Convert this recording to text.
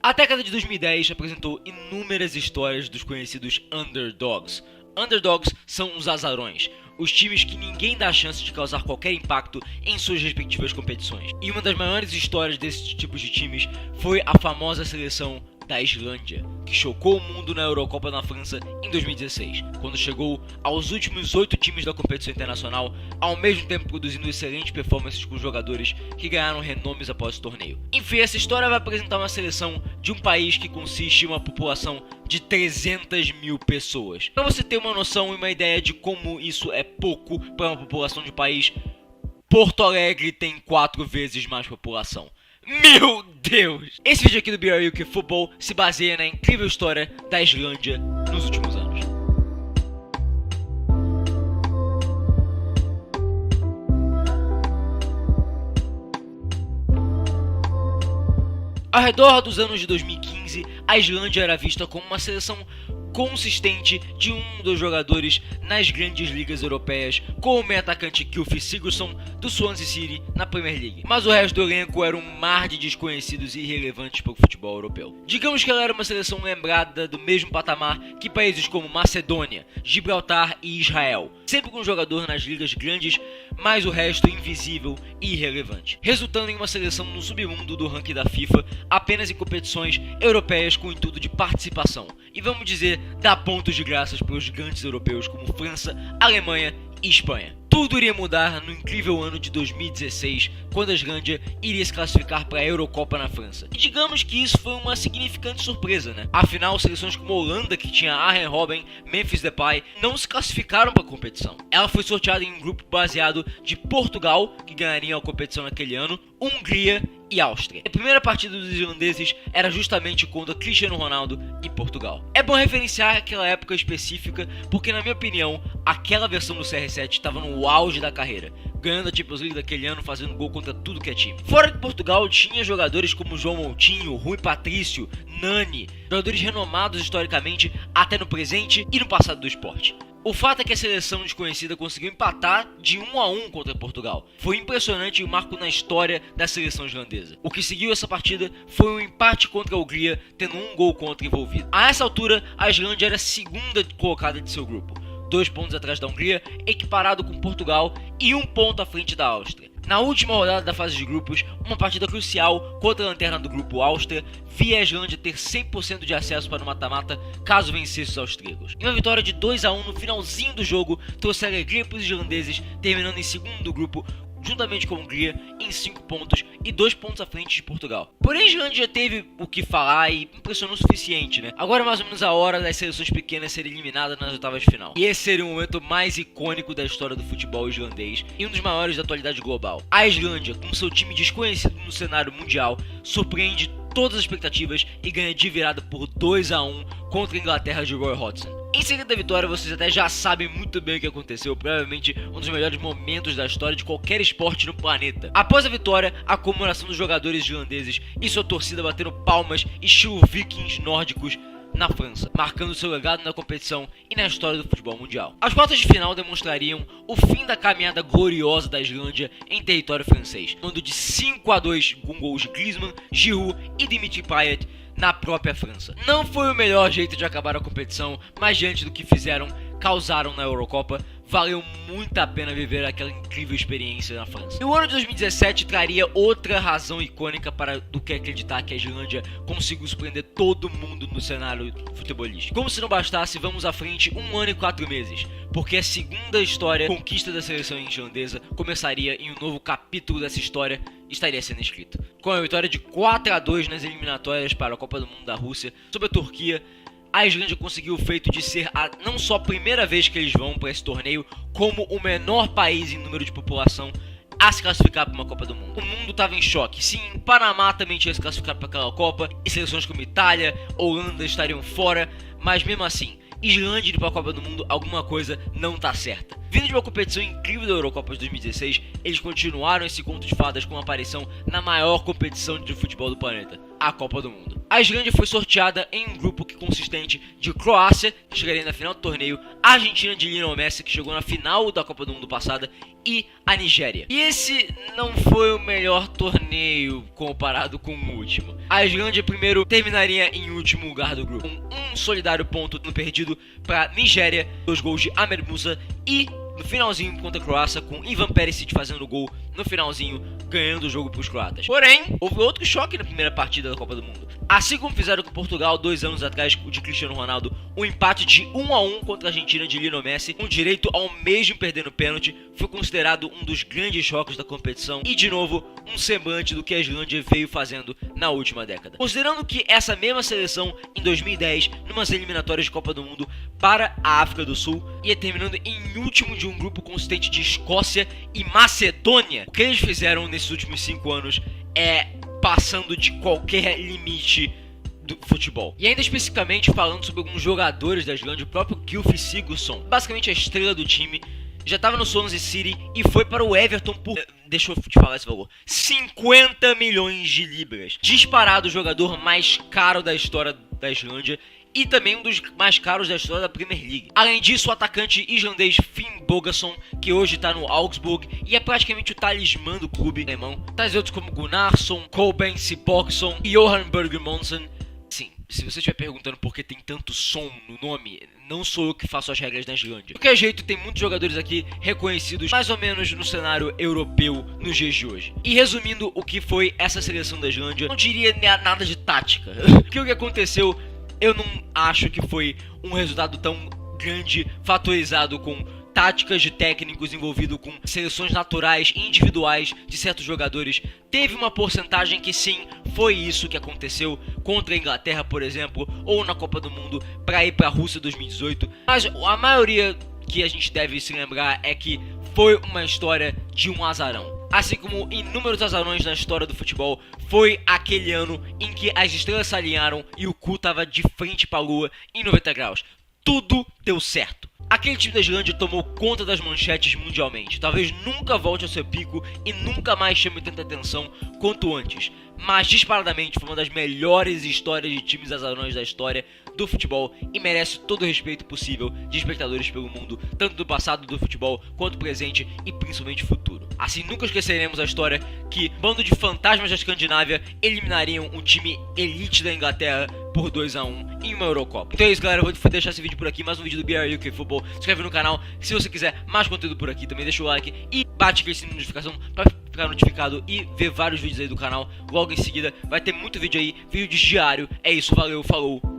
A década de 2010 apresentou inúmeras histórias dos conhecidos underdogs. Underdogs são os azarões, os times que ninguém dá a chance de causar qualquer impacto em suas respectivas competições. E uma das maiores histórias desses tipos de times foi a famosa seleção da Islândia, que chocou o mundo na Eurocopa na França em 2016, quando chegou aos últimos 8 times da competição internacional, ao mesmo tempo produzindo excelentes performances com jogadores que ganharam renomes após o torneio. Enfim, essa história vai apresentar uma seleção de um país que consiste em uma população de 300 mil pessoas. Para você ter uma noção e uma ideia de como isso é pouco para uma população de um país, Porto Alegre tem 4 vezes mais população. Meu Deus! Esse vídeo aqui do BR UK Football se baseia na incrível história da Islândia nos últimos anos. Ao redor dos anos de 2015, a Islândia era vista como uma seleção consistente de um dos jogadores nas grandes ligas europeias, como o meio-atacante Gylfi Sigurðsson do Swansea City na Premier League. Mas o resto do elenco era um mar de desconhecidos e irrelevantes para o futebol europeu. Digamos que ela era uma seleção lembrada do mesmo patamar que países como Macedônia, Gibraltar e Israel, sempre com um jogador nas ligas grandes, mas o resto invisível e irrelevante, resultando em uma seleção no submundo do ranking da FIFA, apenas em competições europeias com o intuito de participação, e vamos dizer, dar pontos de graças para os gigantes europeus como França, Alemanha e Espanha. Tudo iria mudar no incrível ano de 2016, quando a Islândia iria se classificar para a Eurocopa na França. E digamos que isso foi uma significante surpresa, né? Afinal, seleções como a Holanda, que tinha Arjen Robben, Memphis Depay, não se classificaram para a competição. Ela foi sorteada em um grupo baseado de Portugal, que ganharia a competição naquele ano, Hungria e Áustria. A primeira partida dos islandeses era justamente contra Cristiano Ronaldo e Portugal. É bom referenciar aquela época específica, porque na minha opinião, aquela versão do CR7 estava no auge da carreira, ganhando a Champions League daquele ano, fazendo gol contra tudo que é time. Fora que Portugal tinha jogadores como João Moutinho, Rui Patrício, Nani, jogadores renomados historicamente até no presente e no passado do esporte. O fato é que a seleção desconhecida conseguiu empatar de 1-1 contra Portugal. Foi impressionante e um marco na história da seleção islandesa. O que seguiu essa partida foi um empate contra a Hungria, tendo um gol contra envolvido. A essa altura, a Islândia era a segunda colocada de seu grupo, 2 pontos atrás da Hungria, equiparado com Portugal e 1 ponto à frente da Áustria. Na última rodada da fase de grupos, uma partida crucial contra a lanterna do grupo Áustria, via a Islândia ter 100% de acesso para o mata-mata caso vencesse os austríacos. E uma vitória de 2-1 no finalzinho do jogo trouxe alegria para os islandeses, terminando em segundo do grupo, juntamente com a Hungria, em 5 pontos e 2 pontos à frente de Portugal. Porém, a Islândia já teve o que falar e impressionou o suficiente, né? Agora é mais ou menos a hora das seleções pequenas serem eliminadas nas oitavas de final. E esse seria o momento mais icônico da história do futebol islandês e um dos maiores da atualidade global. A Islândia, com seu time desconhecido no cenário mundial, surpreende todas as expectativas e ganha de virada por 2-1 contra a Inglaterra de Roy Hodgson. Em seguida da vitória, vocês até já sabem muito bem o que aconteceu, provavelmente um dos melhores momentos da história de qualquer esporte no planeta. Após a vitória, a comemoração dos jogadores islandeses e sua torcida batendo palmas estilo vikings nórdicos na França, marcando seu legado na competição e na história do futebol mundial. As quartas de final demonstrariam o fim da caminhada gloriosa da Islândia em território francês, quando de 5-2 com gols de Griezmann, Giroud e Dimitri Payet na própria França. Não foi o melhor jeito de acabar a competição, mas diante do que causaram na Eurocopa, valeu muito a pena viver aquela incrível experiência na França. E o ano de 2017 traria outra razão icônica para do que acreditar que a Islândia conseguiu surpreender todo mundo no cenário futebolístico. Como se não bastasse, vamos à frente 1 ano e 4 meses, porque a segunda conquista da seleção islandesa começaria em um novo capítulo dessa história estaria sendo escrito. Com a vitória de 4-2 nas eliminatórias para a Copa do Mundo da Rússia sobre a Turquia, a Islândia conseguiu o feito de ser não só a primeira vez que eles vão para esse torneio, como o menor país em número de população a se classificar para uma Copa do Mundo. O mundo estava em choque. Sim, o Panamá também tinha se classificado para aquela Copa, e seleções como Itália, Holanda estariam fora, mas mesmo assim, Islândia indo para a Copa do Mundo, alguma coisa não está certa. Vindo de uma competição incrível da Eurocopa de 2016, eles continuaram esse conto de fadas com uma aparição na maior competição de futebol do planeta, a Copa do Mundo. A Islândia foi sorteada em um grupo que consistente de Croácia, que chegaria na final do torneio, a Argentina de Lionel Messi, que chegou na final da Copa do Mundo passada, e a Nigéria. E esse não foi o melhor torneio comparado com o último. A Islândia primeiro terminaria em último lugar do grupo, com um solidário ponto no perdido para Nigéria, 2 gols de Ahmed Musa, e no finalzinho contra a Croácia, com Ivan Perisic fazendo gol no finalzinho, ganhando o jogo para os croatas. Porém, houve outro choque na primeira partida da Copa do Mundo. Assim como fizeram com Portugal 2 anos atrás, o de Cristiano Ronaldo, um empate de 1-1 contra a Argentina de Lionel Messi, com direito ao mesmo perder no pênalti, foi considerado um dos grandes choques da competição e, de novo, um semblante do que a Islândia veio fazendo na última década. Considerando que essa mesma seleção, em 2010, numas eliminatórias de Copa do Mundo para a África do Sul, ia terminando em último de um grupo consistente de Escócia e Macedônia, o que eles fizeram nesses últimos 5 anos é passando de qualquer limite do futebol. E ainda especificamente falando sobre alguns jogadores da Islândia, o próprio Gylfi Sigurðsson, basicamente a estrela do time, já estava no Swansea City e foi para o Everton por, deixa eu te falar esse valor, 50 milhões de libras. Disparado o jogador mais caro da história da Islândia e também um dos mais caros da história da Premier League. Além disso, o atacante islandês Finn Bogason, que hoje está no Augsburg e é praticamente o talismã do clube alemão. Tais outros como Gunnarsson, Kolbeinn Siborgsson e Johan Bergmonsen. Sim, se você estiver perguntando por que tem tanto som no nome, não sou eu que faço as regras na Islândia. De qualquer jeito, tem muitos jogadores aqui reconhecidos mais ou menos no cenário europeu nos dias de hoje. E resumindo o que foi essa seleção da Islândia, não diria nada de tática. Porque o que aconteceu, eu não acho que foi um resultado tão grande, fatorizado com táticas de técnicos envolvidos com seleções naturais e individuais de certos jogadores. Teve uma porcentagem que sim, foi isso que aconteceu contra a Inglaterra, por exemplo, ou na Copa do Mundo para ir para a Rússia 2018. Mas a maioria que a gente deve se lembrar é que foi uma história de um azarão. Assim como inúmeros azarões na história do futebol, foi aquele ano em que as estrelas se alinharam e o cu tava de frente para a lua em 90 graus. Tudo deu certo. Aquele time da Islândia tomou conta das manchetes mundialmente. Talvez nunca volte ao seu pico e nunca mais chame tanta atenção quanto antes. Mas disparadamente foi uma das melhores histórias de times azarões da história do futebol e merece todo o respeito possível de espectadores pelo mundo, tanto do passado do futebol quanto presente e principalmente futuro. Assim, nunca esqueceremos a história que bando de fantasmas da Escandinávia eliminariam um time elite da Inglaterra por 2-1 em uma Eurocopa. Então é isso, galera, eu vou deixar esse vídeo por aqui, mais um vídeo do BR UK Football. Se inscreve no canal, se você quiser mais conteúdo por aqui, também deixa o like e bate aquele sininho de notificação para ficar notificado e ver vários vídeos aí do canal. Logo em seguida vai ter muito vídeo aí, vídeo diário. É isso, valeu, falou!